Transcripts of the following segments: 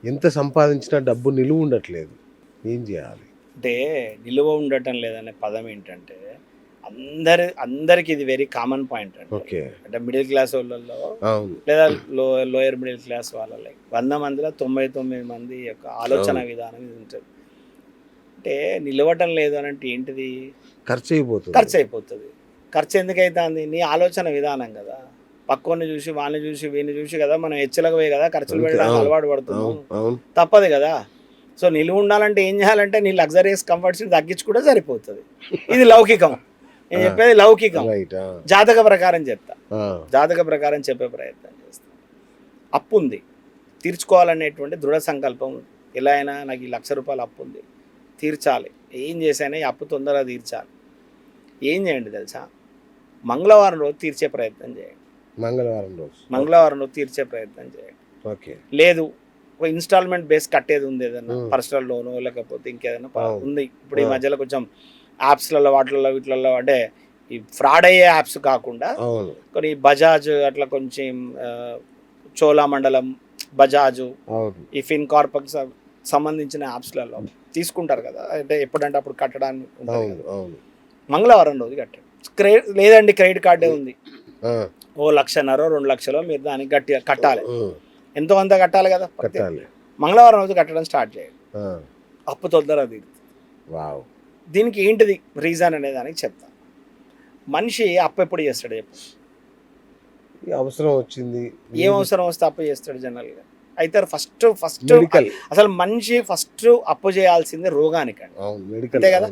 ఎంత సంపాదించినా డబ్బు నిలువ ఉండట్లేదు, ఏం చేయాలి? అంటే నిలువ ఉండటం లేదనే పదం ఏంటంటే అందరికి ఇది వెరీ కామన్ పాయింట్ అండి. ఓకే. అంటే మిడిల్ క్లాస్ వాళ్ళల్లో అవును. లేదా లోయర్ మిడిల్ క్లాస్ వాళ్ళలో 100 మందిలో 99 మంది యొక్క ఆలోచన విధానం ఇది ఉంటుంది. అంటే నిలవటం లేదు అని అంటే ఏంటిది? ఖర్చు అయిపోతుంది. ఖర్చు అయిపోతుంది. ఖర్చు ఎందుకైతుంది? నీ ఆలోచన విధానం కదా. పక్కోని చూసి వాళ్ళని చూసి వీళ్ళని చూసి కదా మనం హెచ్చలకు పోయి కదా ఖర్చులు పెట్టడానికి అలవాటు పడుతున్నాం. తప్పదు కదా. సో నిలువ ఉండాలంటే ఏం చేయాలంటే నీ లగ్జరీస్ కంఫర్ట్స్ని తగ్గించుకుంటే సరిపోతుంది. ఇది లౌకికం. నేను చెప్పేది లౌకికం. జాతక ప్రకారం చెప్తా, జాతక ప్రకారం చెప్పే ప్రయత్నం చేస్తా. అప్పు ఉంది, తీర్చుకోవాలనేటువంటి దృఢ సంకల్పం ఉంది. ఎలా అయినా నాకు ఈ రూపాయలు అప్పు ఉంది, తీర్చాలి. ఏం చేశానే అప్పు తొందరగా తీర్చాలి. ఏం చేయండి తెలుసా? మంగళవారం రోజు తీర్చే ప్రయత్నం చేయండి. మంగళవారం రోజు తీర్చే ప్రయత్నం చేయండి. ఓకే. లేదు ఒక ఇన్స్టాల్మెంట్ బేస్ కట్టేది ఉంది, ఏదన్నా పర్సనల్ లోను లేకపోతే ఇంకేదైనా ఉంది. ఇప్పుడు ఈ మధ్యలో కొంచెం యాప్స్లలో వాటిలలో వీటిలలో అంటే ఈ ఫ్రాడ్ అయ్యే యాప్స్ కాకుండా కొన్ని బజాజ్ అట్లా కొంచెం చోళమండలం, బజాజు, ఈ ఫిన్ కార్పొరేట్ సంబంధించిన యాప్స్లలో తీసుకుంటారు కదా. అంటే ఎప్పుడంటే అప్పుడు కట్టడానికి మంగళవారం రోజు కట్టండి. లేదండి క్రెడిట్ కార్డే ఉంది, ఓ 1,00,000 2 లక్షలు మీరు దానికి గట్టిగా కట్టాలి. ఎంతో అంత కట్టాలి కదా. మంగళవారం రోజు కట్టడం స్టార్ట్ చేయండి, అప్పు తొందరగా తీరుతుంది. దీనికి ఏంటిది రీజన్ అనే దానికి చెప్తాను. మనిషి అప్పు ఎప్పుడు చేస్తాడు చెప్పు? అవసరం వచ్చింది. ఏం అవసరం వస్తే అప్పు చేస్తాడు జనరల్గా. అయితే ఫస్ట్ అసలు మనిషి ఫస్ట్ అప్పు చేయాల్సింది రోగానికి అండి, అంతే కదా.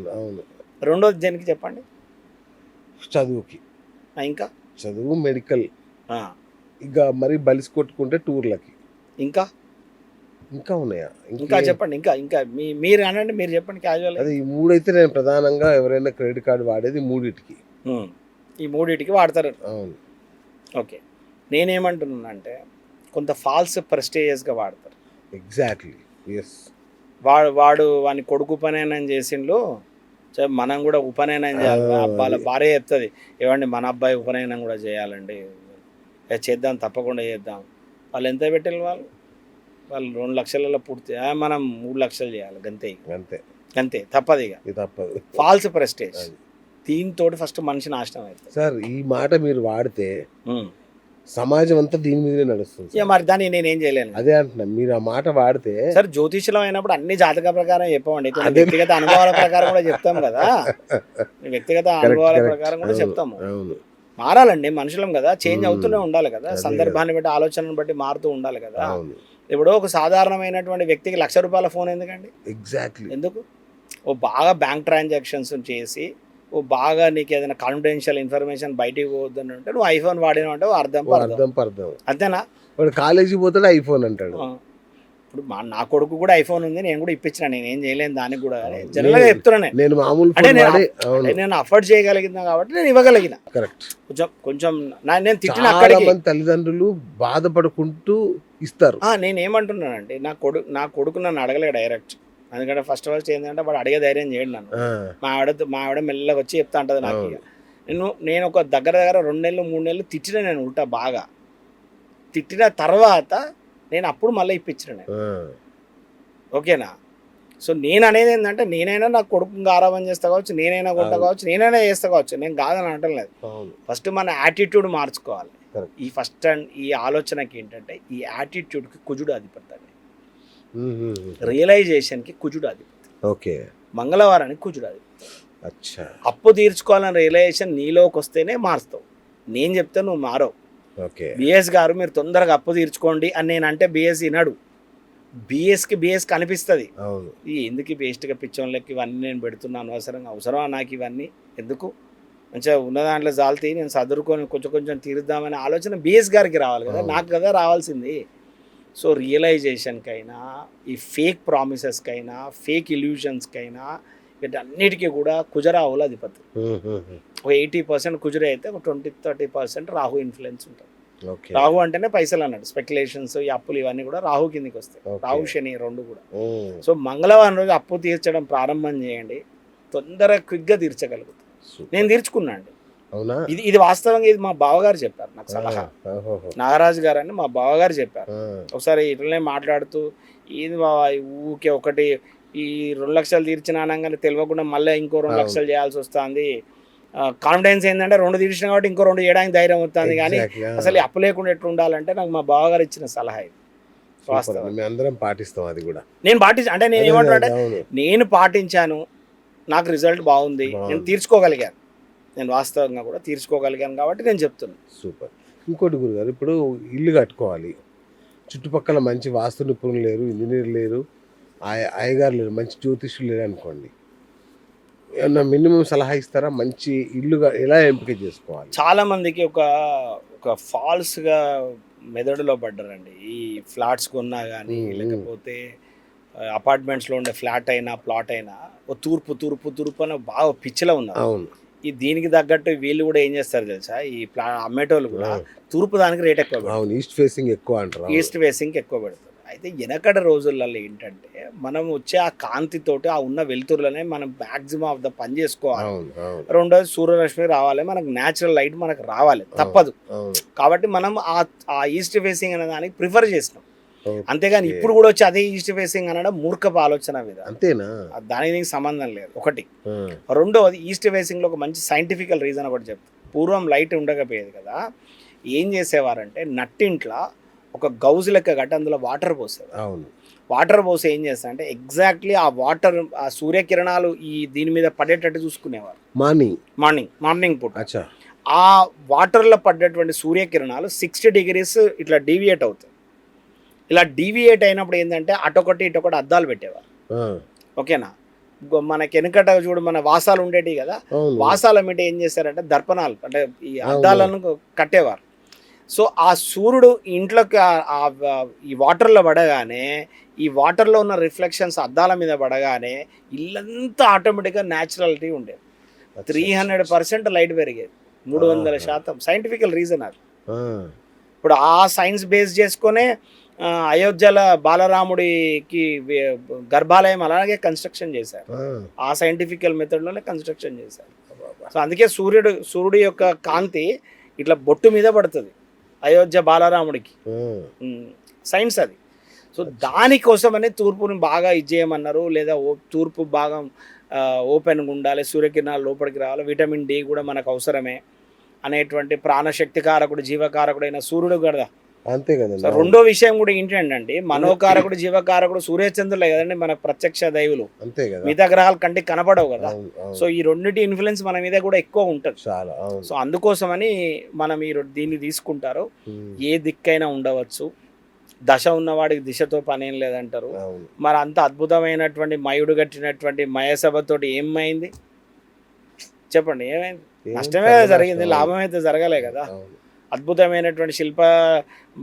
రెండోది దేనికి చెప్పండి? చదువుకి. ఇంకా చదువు, మెడికల్, ఇక మరి బలిసి కొట్టుకుంటే టూర్లకి. ఇంకా ఉన్నాయా? ఇంకా చెప్పండి. ఇంకా మీరు అనండి, మీరు చెప్పండి క్యాజువల్. అది ఈ మూడైతే నేను ప్రధానంగా ఎవరైనా క్రెడిట్ కార్డు వాడేది మూడింటికి. ఈ మూడింటికి వాడతారు. ఓకే. నేనేమంటున్నానంటే కొంత ఫాల్స్ ప్రెస్టేజియస్గా వాడతారు. ఎగ్జాక్ట్లీ. ఎస్. వాడు వాని కొడుకు ఉపనయనం చేసిండు, మనం కూడా ఉపనయనం చేయాలి. వాళ్ళ భార్య చెప్తుంది, ఏమండి మన అబ్బాయి ఉపనయనం కూడా చేయాలండి, చేద్దాం తప్పకుండా చేద్దాం. వాళ్ళు ఎంత పెట్టాలి? వాళ్ళు 2 లక్షలలో పూర్తి, మనం 3 లక్షలు చేయాలి, అంతే. తప్పదు. ఇక తప్పదు. False prestige. దీంతో ఫస్ట్ మనిషి నాశనం అవుతుంది. సార్ ఈ మాట మీరు వాడితే సమాజం అంతా దీని మీదనే నడుస్తుంది. మరి దాన్ని నేనేం చేయలేను. అదే అంటున్నా, మీరు ఆ మాట వాడితే. సార్ జ్యోతిష్యం అయినప్పుడు అన్ని జాతక ప్రకారం చెప్పమండి, వ్యక్తిగత అనుభవాల ప్రకారం కూడా చెప్తాం కదా. వ్యక్తిగత అనుభవాల ప్రకారం కూడా చెప్తాము. మారాలండి, మనుషులం కదా, చేంజ్ అవుతూనే ఉండాలి కదా. సందర్భాన్ని బట్టి ఆలోచనను బట్టి మారుతూ ఉండాలి కదా. ఇప్పుడు ఒక సాధారణమైనటువంటి వ్యక్తికి ₹1,00,000 ఫోన్ ఎందుకండి? ఎగ్జాక్ట్లీ. ఎందుకు? ఓ బాగా బ్యాంక్ ట్రాన్సాక్షన్స్ చేసి ఓ బాగా నీకు ఏదైనా కాన్ఫిడెన్షియల్ ఇన్ఫర్మేషన్ బయటికి పోవద్దని అంటే నువ్వు ఐఫోన్ వాడిన అంటే అర్థం అంతేనా? వాడు కాలేజీకి పోతాడు ఐఫోన్ అంటాడు. ఇప్పుడు నా కొడుకు కూడా ఐఫోన్ ఉంది, నేను కూడా ఇప్పించిన, నేనేం చేయలేను దానికి కూడా. జనరల్గా చెప్తున్నా, నేను మామూలు నేను అఫోర్డ్ చేయగలిగినా కాబట్టి నేను ఇవ్వగలిగిన. కరెక్ట్. కొంచెం నేను తిట్టిన అక్కడికి తల్లిదండ్రులు బాధపడుకుంటూ ఇస్తారు. నేనేమంటున్నానంటే నా కొడుకు నన్ను అడగలే డైరెక్ట్, ఎందుకంటే ఫస్ట్ ఏంటంటే వాడు అడిగే ధైర్యం చేయండి నన్ను. మా ఆవిడ మెల్లగా వచ్చి చెప్తా ఉంటుంది నాకు. నేను ఒక దగ్గర 2 నెలలు 3 నెలలు తిట్టిన, నేను ఉల్టా బాగా తిట్టిన తర్వాత నేను అప్పుడు మళ్ళీ ఇప్పించిన నేను. ఓకేనా? సో నేను అనేది ఏంటంటే నేనైనా నా కొడుకు ఆరాధన చేస్తా కావచ్చు, నేనైనా కొట్ట కావచ్చు, నేనైనా చేస్తా కావచ్చు, నేను కాదని అనటం లేదు. ఫస్ట్ మన యాటిట్యూడ్ మార్చుకోవాలి. ఈ ఫస్ట్ అండ్ ఈ ఆలోచనకి ఏంటంటే ఈ యాటిట్యూడ్కి కుజుడు అధిపతి అండి, రియలైజేషన్కి కుజుడు అధిపతి. ఓకే. మంగళవారానికి కుజుడు అధిపతి. అప్పు తీర్చుకోవాలని రియలైజేషన్ నీలోకి వస్తేనే మారుస్తావు. నేను చెప్తే నువ్వు మారవు. బిఎస్ గారు మీరు తొందరగా అప్పు తీర్చుకోండి అని నేను అంటే బిఎస్ వినడు. బిఎస్కి అనిపిస్తుంది, ఎందుకు బేస్ట్గా పిచ్చోళ్ళకి ఇవన్నీ నేను పెడుతున్నాను, అవసరమా నాకు ఇవన్నీ ఎందుకు, మంచిగా ఉన్న దాంట్లో జాలితే నేను చదువుకొని కొంచెం తీరుద్దామనే ఆలోచన బిఎస్ గారికి రావాలి కదా, నాకు కదా రావాల్సింది. సో రియలైజేషన్కైనా ఈ ఫేక్ ప్రామిసెస్కైనా ఫేక్ ఇల్యూషన్స్కైనా వీటన్నిటికీ కూడా కుజరాహుల అధిపతి. ఒక 80% కుజురే అయితే ఒక 20-30% రాహు ఇన్ఫ్లుయెన్స్ ఉంటుంది. రాహు అంటేనే పైసలు అన్నాడు, స్పెక్యులేషన్స్, ఈ అప్పులు ఇవన్నీ కూడా రాహు కిందకి వస్తాయి. రాహు శని 2 కూడా. సో మంగళవారం రోజు అప్పు తీర్చడం ప్రారంభం చేయండి, తొందరగా క్విక్గా తీర్చగలుగుతాం. నేను తీర్చుకున్నా అండి. ఇది వాస్తవంగా ఇది మా బావగారు చెప్పారు నాకు సలహా. నాగరాజు గారు అని మా బావగారు చెప్పారు. ఒకసారి ఇట్లనే మాట్లాడుతూ ఇది బాబా ఊకే ఒకటి ఈ 2 లక్షలు తీర్చిన అనగానే తెలియకుండా మళ్ళీ ఇంకో 2 లక్షలు చేయాల్సి వస్తుంది. కాన్ఫిడెన్స్ ఏంటంటే 2 తీర్చిన కాబట్టి ఇంకో 2 చేయడానికి ధైర్యం వస్తుంది. కానీ అసలు అప్పు లేకుండా ఎట్లా ఉండాలంటే నాకు మా బావగారు ఇచ్చిన సలహా ఇది. అందరం పాటిస్తాం అది కూడా. నేను అంటే నేను ఏమంటానంటే నేను పాటించాను, నాకు రిజల్ట్ బాగుంది, నేను తీర్చుకోగలిగాను, నేను వాస్తవంగా కూడా తీర్చుకోగలిగాను కాబట్టి నేను చెప్తున్నాను. సూపర్. ఇంకోటి గురుగారు, ఇప్పుడు ఇల్లు కట్టుకోవాలి, చుట్టుపక్కల మంచి వాస్తు నిపుణులు లేరు, ఇంజనీర్ లేరు, అయ్యగారు లేరు, మంచి జ్యోతిష్యులు లేరు అనుకోండి, ఏమన్నా మినిమం సలహా ఇస్తారా? మంచి ఇల్లుగా ఎలా ఎంపిక చేసుకోవాలి? చాలా మందికి ఒక ఫాల్స్గా మెదడులో పడ్డారండి. ఈ ఫ్లాట్స్ కొన్నా కానీ లేకపోతే అపార్ట్మెంట్స్లో ఉండే ఫ్లాట్ అయినా ప్లాట్ అయినా తూర్పు అని బాగా పిచ్చిలో ఉన్నారు. అవును. ఈ దీనికి తగ్గట్టు వీళ్ళు కూడా ఏం చేస్తారు తెలుసా, ఈ అమ్మేటోళ్ళు కూడా తూర్పు దానికి రేట్ ఎక్కువ పెడతారు, ఈస్ట్ ఫేసింగ్ ఎక్కువ అంటారు, ఈస్ట్ ఫేసింగ్ ఎక్కువ పెడతారు. అయితే వెనకటి రోజులలో ఏంటంటే మనం వచ్చే ఆ కాంతితోటి ఆ ఉన్న వెలుతురులోనే మనం మ్యాక్సిమం ఆఫ్ ద పని చేసుకోవాలి. రెండోది సూర్యరశ్మి రావాలి, మనకు న్యాచురల్ లైట్ మనకు రావాలి, తప్పదు. కాబట్టి మనం ఆ ఈస్ట్ ఫేసింగ్ అనే దానికి ప్రిఫర్ చేసినాం. అంతేగాని ఇప్పుడు కూడా వచ్చి అదే ఈస్ట్ ఫేసింగ్ అనడం మూర్ఖపు ఆలోచన విధానం. అంతేనా? దానికి సంబంధం లేదు ఒకటి. రెండోది ఈస్ట్ ఫేసింగ్ లో ఒక మంచి సైంటిఫికల్ రీజన్ ఒకటి చెప్తాను. పూర్వం లైట్ ఉండకపోయేది కదా, ఏం చేసేవారంటే నట్టింట్లో ఒక గౌజ్ లెక్క కట్టి అందులో వాటర్ పోసేవారు. వాటర్ పోసి ఏం చేస్తారంటే ఎగ్జాక్ట్లీ ఆ వాటర్ ఆ సూర్యకిరణాలు ఈ దీని మీద పడేటట్టు చూసుకునేవారు. మార్నింగ్ పూట ఆ వాటర్లో పడ్డటువంటి సూర్యకిరణాలు 60 degrees ఇట్లా డీవియేట్ అవుతాయి. ఇలా డీవియేట్ అయినప్పుడు ఏంటంటే అటొకటి ఇటొకటి అద్దాలు పెట్టేవారు. ఓకేనా? మనకి వెనుకట చూడు మన వాసాలు ఉండేటివి కదా, వాసాల మీద ఏం చేశారంటే దర్పణాలు అంటే ఈ అద్దాలను కట్టేవారు. సో ఆ సూర్యుడు ఇంట్లోకి ఈ వాటర్లో పడగానే ఈ వాటర్లో ఉన్న రిఫ్లెక్షన్స్ అద్దాల మీద పడగానే ఇల్లంతా ఆటోమేటిక్గా న్యాచురాలిటీ ఉండేది. 300% లైట్ పెరిగేది, 300%. సైంటిఫికల్ రీజన్ అది. ఇప్పుడు ఆ సైన్స్ బేస్ చేసుకునే అయోధ్యల బాలరాముడికి గర్భాలయం అలాగే కన్స్ట్రక్షన్ చేశారు, ఆ సైంటిఫికల్ మెథడ్లోనే కన్స్ట్రక్షన్ చేశారు. సో అందుకే సూర్యుడి యొక్క కాంతి ఇట్లా బొట్టు మీద పడుతుంది అయోధ్య బాలరాముడికి, సైన్స్ అది. సో దానికోసమని తూర్పుని బాగా చేయమన్నారు, లేదా తూర్పు భాగం ఓపెన్గా ఉండాలి, సూర్యకిరణాలు లోపలికి రావాలి, విటమిన్ డి కూడా మనకు అవసరమే అనేటువంటి ప్రాణశక్తి కారకుడు జీవకారకుడైన సూర్యుడు కదా. అంతే కదా. రెండో విషయం కూడా ఏంటంటే మనోకారకుడు జీవకారకుడు సూర్యచంద్రులే కదండి మన ప్రత్యక్ష దైవులు. అంతే కదా, మిగతా గ్రహాలు కంటికి కనపడవు కదా. సో ఈ రెండింటి ఇన్ఫ్లుయెన్స్ మన మీద కూడా ఎక్కువ ఉంటుంది. సో అందుకోసమని మనం దీన్ని తీసుకుంటారు. ఏ దిక్కైనా ఉండవచ్చు, దశ ఉన్నవాడికి దిశతో పనేం లేదంటారు. మరి అంత అద్భుతమైనటువంటి మయుడు కట్టినటువంటి మయసభతోటి ఏమైంది చెప్పండి? ఏమైంది? నష్టమే జరిగింది, లాభం అయితే జరగలే కదా. అద్భుతమైనటువంటి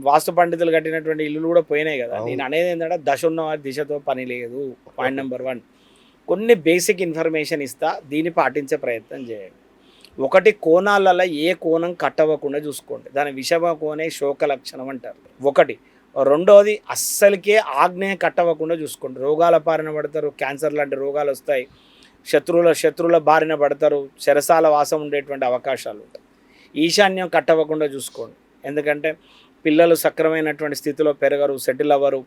వాస్తు పండితులు కట్టినటువంటి ఇల్లులు కూడా పోయినాయి కదా. నేను అనేది ఏంటంటే దశ ఉన్నవారి దిశతో పని లేదు. Point number 1. కొన్ని బేసిక్ ఇన్ఫర్మేషన్ ఇస్తా, దీన్ని పాటించే ప్రయత్నం చేయండి. ఒకటి, కోణాలలో ఏ కోణం కట్టవకుండా చూసుకోండి, దాని విషమ కోణే శోక లక్షణం అంటారు. ఒకటి. రెండోది, అస్సలకే ఆగ్నేయ కట్టవకుండా చూసుకోండి, రోగాల బారిన పడతారు, క్యాన్సర్ లాంటి రోగాలు వస్తాయి, శత్రువుల బారిన పడతారు, చెరసాల వాసం ఉండేటువంటి అవకాశాలు ఉంటాయి. ఈశాన్యం కట్టవకుండా చూసుకోండి, ఎందుకంటే పిల్లలు సక్రమైనటువంటి స్థితిలో పెరగరు, సెటిల్ అవ్వరు,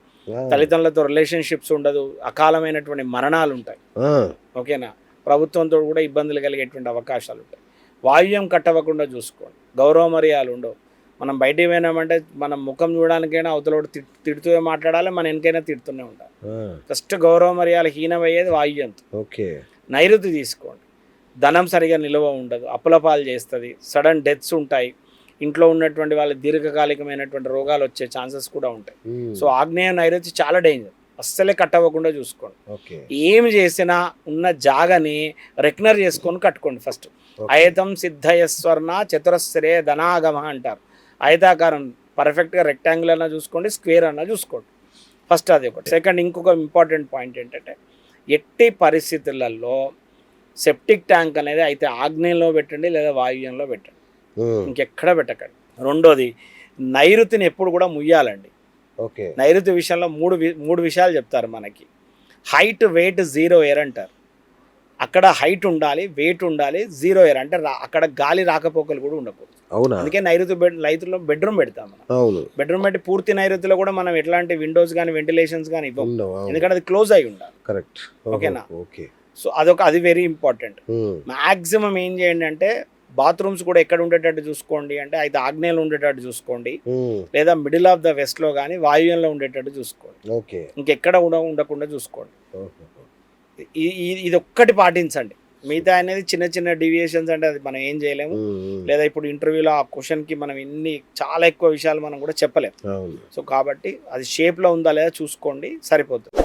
తల్లిదండ్రులతో రిలేషన్షిప్స్ ఉండదు, అకాలమైనటువంటి మరణాలు ఉంటాయి. ఓకేనా? ప్రభుత్వంతో కూడా ఇబ్బందులు కలిగేటువంటి అవకాశాలు ఉంటాయి. వాయువ్యం కట్టవకుండా చూసుకోండి, గౌరవ మర్యాదలు ఉండవు. మనం బయటికి పోయినామంటే మనం ముఖం చూడడానికైనా అవతలోడు తిడుతూ మాట్లాడాలి, మన వెనకైనా తిడుతూనే ఉండాలి. ఫస్ట్ గౌరవ మర్యాదలు హీనమయ్యేది వాయువ్యంతో. ఓకే. నైరుతి తీసుకోండి, ధనం సరిగా నిల్వ ఉండదు, అప్పులపాలు చేస్తుంది, సడన్ డెత్స్ ఉంటాయి, ఇంట్లో ఉన్నటువంటి వాళ్ళ దీర్ఘకాలికమైనటువంటి రోగాలు వచ్చే ఛాన్సెస్ కూడా ఉంటాయి. సో ఆగ్నేయ నైరుతి చాలా డేంజర్, అస్సలే కట్టవకుండా చూసుకోండి. ఏం చేసినా ఉన్న జాగని రెక్నర్ చేసుకొని కట్టుకోండి. ఫస్ట్ అయతం సిద్ధయస్వర్ణ చతురస్రే ధనాగమ అంటారు. ఆయతాకారం పర్ఫెక్ట్గా రెక్టాంగిల్ అన్నా చూసుకోండి, స్క్వేర్ అన్నా చూసుకోండి. ఫస్ట్ అది ఒకటి. సెకండ్, ఇంకొక ఇంపార్టెంట్ పాయింట్ ఏంటంటే ఎట్టి పరిస్థితులలో సెప్టిక్ ట్యాంక్ అనేది అయితే ఆగ్నేయంలో పెట్టండి లేదా వాయువ్యంలో పెట్టండి, ఇంకెక్కడ పెట్టకండి. రెండోది, నైరుతిని ఎప్పుడు కూడా ముయ్యాలండి. ఓకే. నైరుతి విషయంలో మూడు విషయాలు చెప్తారు మనకి. హైట్, వెయిట్, జీరో ఎయిర్ అంటారు. అక్కడ హైట్ ఉండాలి, వెయిట్ ఉండాలి, 0 ఎయిర్ అంటే అక్కడ గాలి రాకపోకలు కూడా ఉండకూడదు. అవునా? అందుకే నైరుతిలో బెడ్రూమ్ పెడతాం మనం. అవును. బెడ్రూమ్ పెట్టి పూర్తి నైరుతిలో కూడా మనం ఎట్లాంటి విండోస్ కానీ వెంటిలేషన్స్ కానీ ఇవ్వం, ఉండవు. అవును. ఎందుకంటే అది క్లోజ్ అయి ఉండాలి. కరెక్ట్. ఓకేనా? ఓకే. సో అది వెరీ ఇంపార్టెంట్. మాక్సిమం ఏం చేయండి అంటే బాత్రూమ్స్ కూడా ఎక్కడ ఉండేటట్టు చూసుకోండి అంటే అయితే ఆగ్నేయంలో ఉండేటట్టు చూసుకోండి, లేదా మిడిల్ ఆఫ్ ద వెస్ట్ లో కానీ వాయువ్యంలో ఉండేటట్టు చూసుకోండి. ఓకే. ఇంకెక్కడ ఉండకుండా చూసుకోండి. ఇది ఒక్కటి పాటించండి. మిగతా అనేది చిన్న చిన్న డీవియేషన్స్ అంటే అది మనం ఏం చేయలేము, లేదా ఇప్పుడు ఇంటర్వ్యూలో ఆ క్వశ్చన్కి మనం చాలా ఎక్కువ విషయాలు మనం కూడా చెప్పలేము. సో కాబట్టి అది షేప్లో ఉందా లేదా చూసుకోండి, సరిపోతుంది.